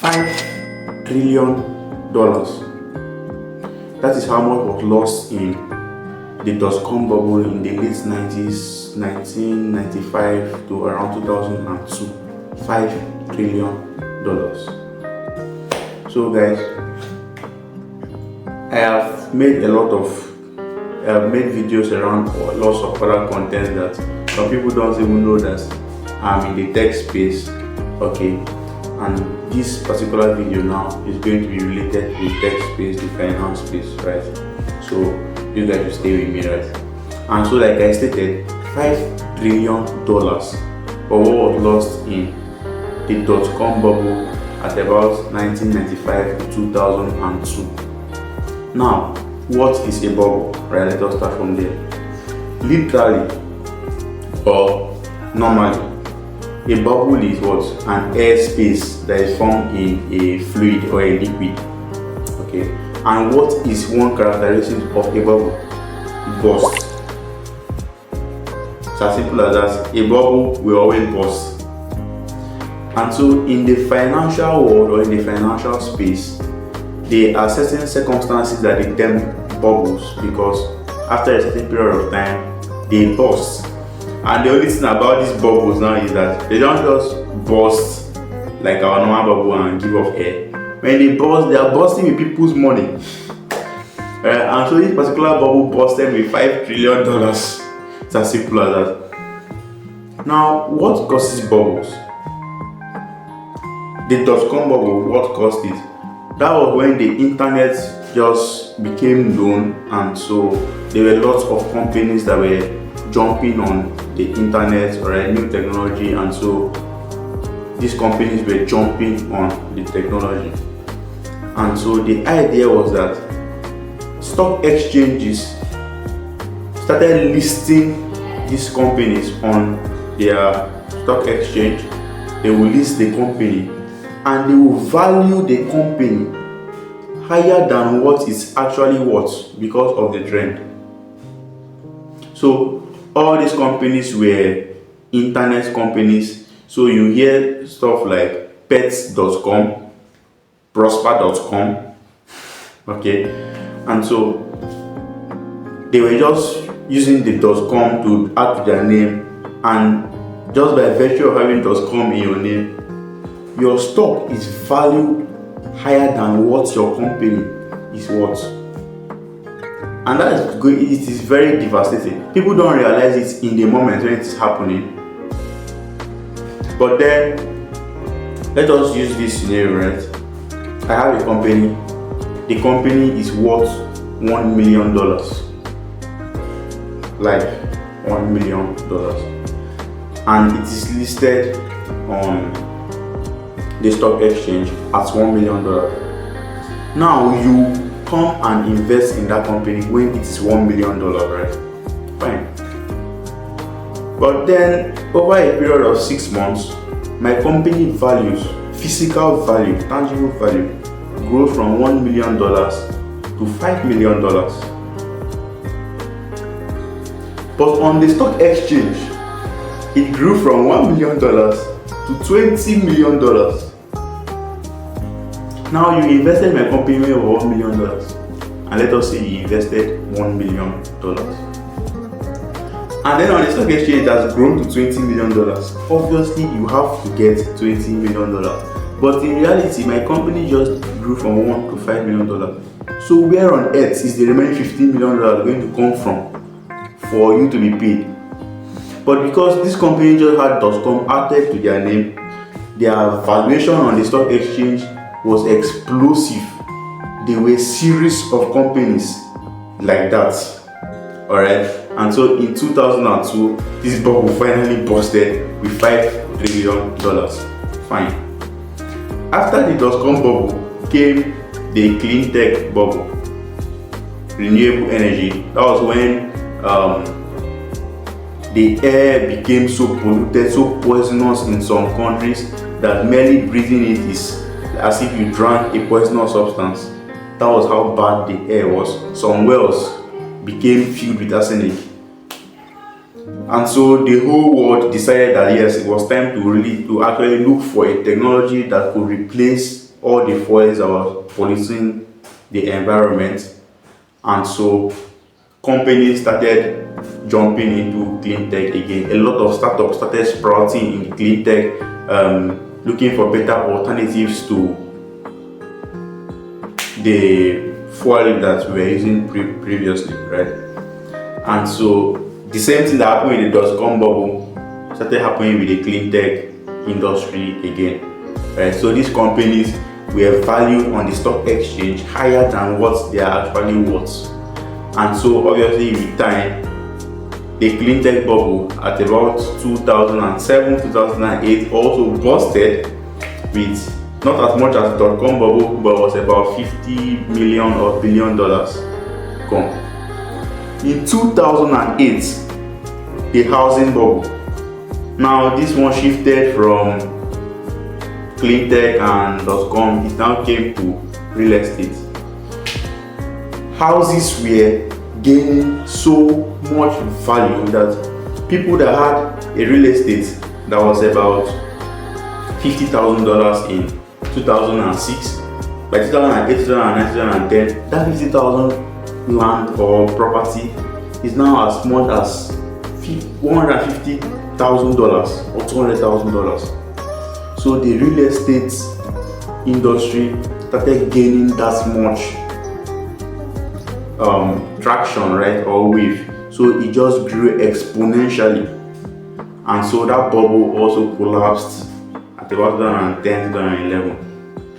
$5 trillion. That is how much was lost in the dot-com bubble in the late 90s, 1995 to around 2002. $5 trillion. So guys, I have made videos around lots of other content that some people don't even know that I'm in the tech space. Okay, and this particular video now is going to be related to the tech space, the finance space, right? So you guys will stay with me, right? And so like I stated, $5 trillion for what was lost in the dot-com bubble at about 1995 to 2002. Now, what is a bubble? Right, let us start from there. Literally or normally, a bubble is what? An air space that is formed in a fluid or a liquid. Okay, and what is one characteristic of a bubble? It bursts. It's as simple as that. A bubble will always burst. And so in the financial world or in the financial space, there are certain circumstances that they term bubbles, because after a certain period of time they burst. And the only thing about these bubbles now is that they don't just burst like our normal bubble and give off air. When they burst, they are bursting with people's money. And so this particular bubble busted with $5 trillion. It's as simple as that. Now, what causes bubbles? The dot-com bubble, what caused it? That was when the internet just became known, and so there were lots of companies that were jumping on the internet or a new technology, and so these companies were jumping on the technology. And so the idea was that stock exchanges started listing these companies on their stock exchange. They will list the company and they will value the company higher than what it's actually worth because of the trend. So all these companies were internet companies. So you hear stuff like pets.com, prosper.com, okay, and so they were just using the .com to add to their name, and just by virtue of having .com in your name, your stock is valued higher than what your company is worth. And that is good. It is very devastating. People don't realize it in the moment when it is happening. But then, let us use this scenario, right? I have a company. The company is worth $1 million. Like $1 million. And it is listed on the stock exchange at $1 million. Now you come and invest in that company when it is $1 million, right? Fine. But then over a period of 6 months, my company values, physical value, tangible value, grows from $1 million to $5 million. But on the stock exchange, it grew from $1 million to $20 million. Now you invested in my company over $1 million, and let us say you invested $1 million. And then on the stock exchange it has grown to $20 million. Obviously you have to get $20 million. But in reality, my company just grew from $1 to $5 million. So where on earth is the remaining $15 million going to come from for you to be paid? But because this company just had .com added to their name, their valuation on the stock exchange was explosive. There were series of companies like that. Alright, and so in 2002, this bubble finally busted with $5 trillion. Fine. After the .com bubble came the clean tech bubble, renewable energy. That was when the air became so polluted, so poisonous in some countries that merely breathing it is as if you drank a poisonous substance. That was how bad the air was. Some wells became filled with arsenic. And so the whole world decided that yes, it was time to actually look for a technology that could replace all the fuels that were polluting the environment, and so companies started jumping into clean tech again. A lot of startups started sprouting in clean tech, looking for better alternatives to the fuel that we were using previously, right? And so the same thing that happened with the dot-com bubble started happening with the clean tech industry again, right? So these companies were valued on the stock exchange higher than what they are actually worth. And so obviously with time, the clean tech bubble at about 2007-2008 also busted with not as much as the dot-com bubble, but was about $50 million or $1 billion gone. In 2008, the housing bubble. Now this one shifted from clean tech and dot-com, it now came to real estate. Houses were gaining so much value that people that had a real estate that was about $50,000 in 2006, by 2008, 2009, 2010, that 50,000 land or property is now as much as $150,000 or $200,000. So the real estate industry started gaining that much traction, right, or wave. So it just grew exponentially, and so that bubble also collapsed at about 2010, 2011.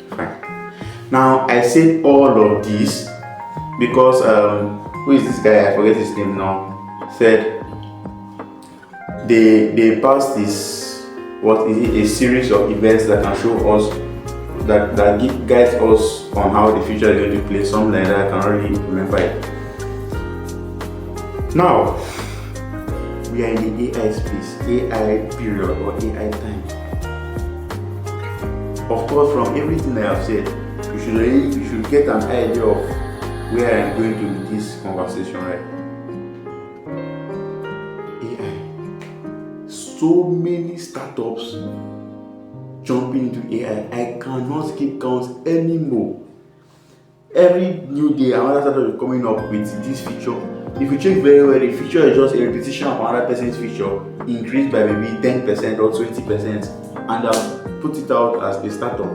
Fine. Now I said all of this because who is this guy? I forget his name now. Said they passed this, what is it, a series of events that can show us that guides us on how the future is going to play, something like that. I can't really remember it. Now we are in the AI space, AI period or AI time. Of course, from everything I have said, you should get an idea of where I'm going to with this conversation, right? AI. So many startups jumping into AI. I cannot keep count anymore. Every new day, another startup is coming up with this feature. If you check very well, the feature is just a repetition of another person's feature, increased by maybe 10% or 20%, and I've put it out as a startup.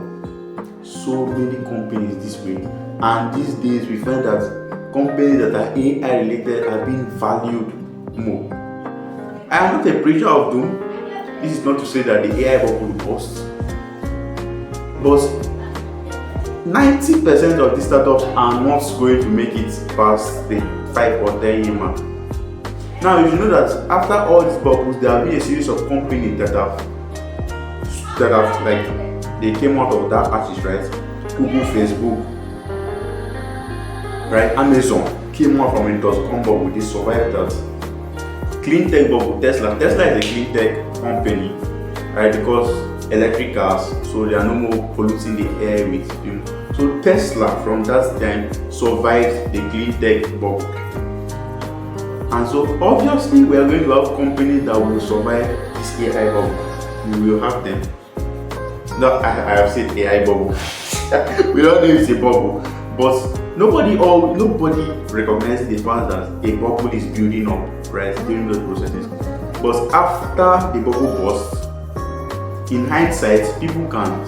So many companies this way, and these days we find that companies that are AI related are being valued more. I am not a preacher of doom. This is not to say that the AI bubble will burst, but 90% of these startups are not going to make it past the 5 or 10 year mark. Now you should know that after all these bubbles, there will be a series of companies that have like they came out of that artist, right? Google, Facebook, right? Amazon came out from a dot-com bubble. They survived that. Clean tech bubble, Tesla is a clean tech company, right? Because electric cars, so they are no more polluting the air with them. So Tesla from that time survived the clean tech bubble. And so obviously we are going to have companies that will survive this AI bubble. We will have them. No, I have said AI bubble. We don't know if it's a bubble, but nobody recognizes the fact that a bubble is building up, right, during those processes. But after the bubble bursts, in hindsight, people can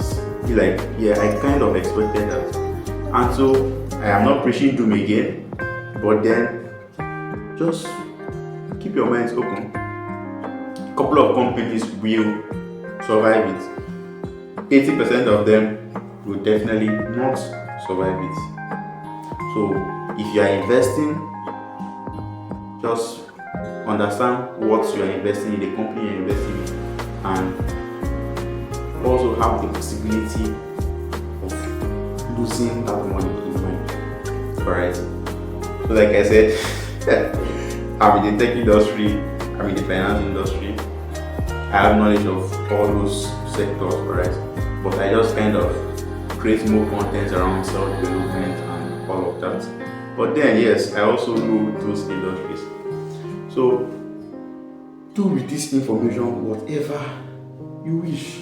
be like, yeah, I kind of expected that. And so I am not preaching doom again, but then just keep your minds open. A couple of companies will survive it. 80% of them will definitely not survive it. So if you are investing, just understand what you are investing in, the company you are investing in, and also have the possibility of losing that money in mind. Alright. So like I said, I'm in the tech industry, I'm in the finance industry. I have knowledge of all those sectors, right? But I just kind of create more content around self-development and all of that. But then yes, I also know those industries. So do with this information whatever you wish.